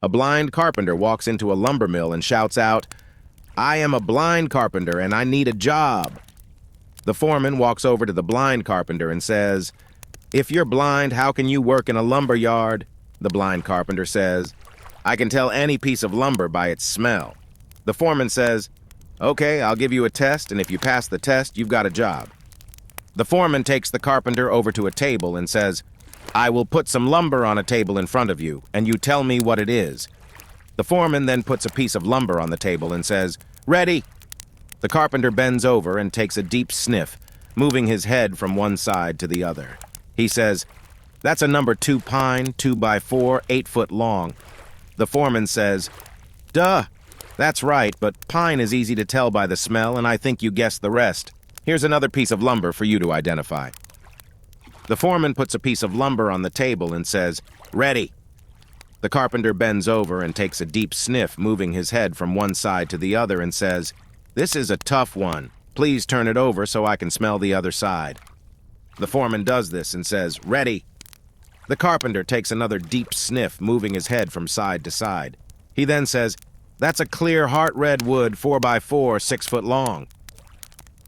A blind carpenter walks into a lumber mill and shouts out, "I am a blind carpenter and I need a job." The foreman walks over to the blind carpenter and says, "If you're blind, how can you work in a lumber yard?" The blind carpenter says, "I can tell any piece of lumber by its smell." The foreman says, "Okay, I'll give you a test, and if you pass the test, you've got a job." The foreman takes the carpenter over to a table and says, "I will put some lumber on a table in front of you, and you tell me what it is." The foreman then puts a piece of lumber on the table and says, "Ready?" The carpenter bends over and takes a deep sniff, moving his head from one side to the other. He says, "That's a number 2 pine, 2x4, 8 foot long." The foreman says, "Duh, that's right, but pine is easy to tell by the smell, and I think you guessed the rest. Here's another piece of lumber for you to identify." The foreman puts a piece of lumber on the table and says, "Ready." The carpenter bends over and takes a deep sniff, moving his head from one side to the other, and says, "This is a tough one. Please turn it over so I can smell the other side." The foreman does this and says, "Ready." The carpenter takes another deep sniff, moving his head from side to side. He then says, "That's a clear heart red wood, 4x4, 6 foot long."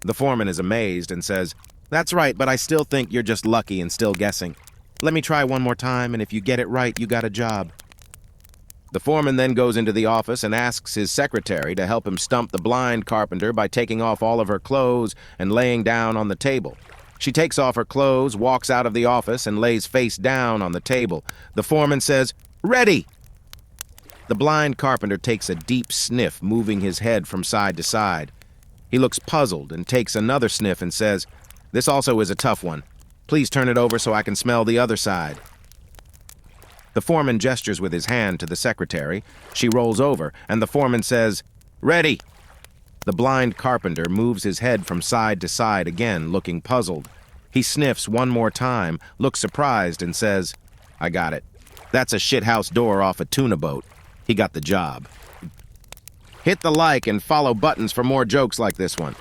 The foreman is amazed and says, "That's right, but I still think you're just lucky and still guessing. Let me try one more time, and if you get it right, you got a job." The foreman then goes into the office and asks his secretary to help him stump the blind carpenter by taking off all of her clothes and laying down on the table. She takes off her clothes, walks out of the office, and lays face down on the table. The foreman says, "Ready!" The blind carpenter takes a deep sniff, moving his head from side to side. He looks puzzled and takes another sniff and says, "This also is a tough one. Please turn it over so I can smell the other side." The foreman gestures with his hand to the secretary. She rolls over, and the foreman says, "Ready!" The blind carpenter moves his head from side to side again, looking puzzled. He sniffs one more time, looks surprised, and says, "I got it. That's a shithouse door off a tuna boat." He got the job. Hit the like and follow buttons for more jokes like this one.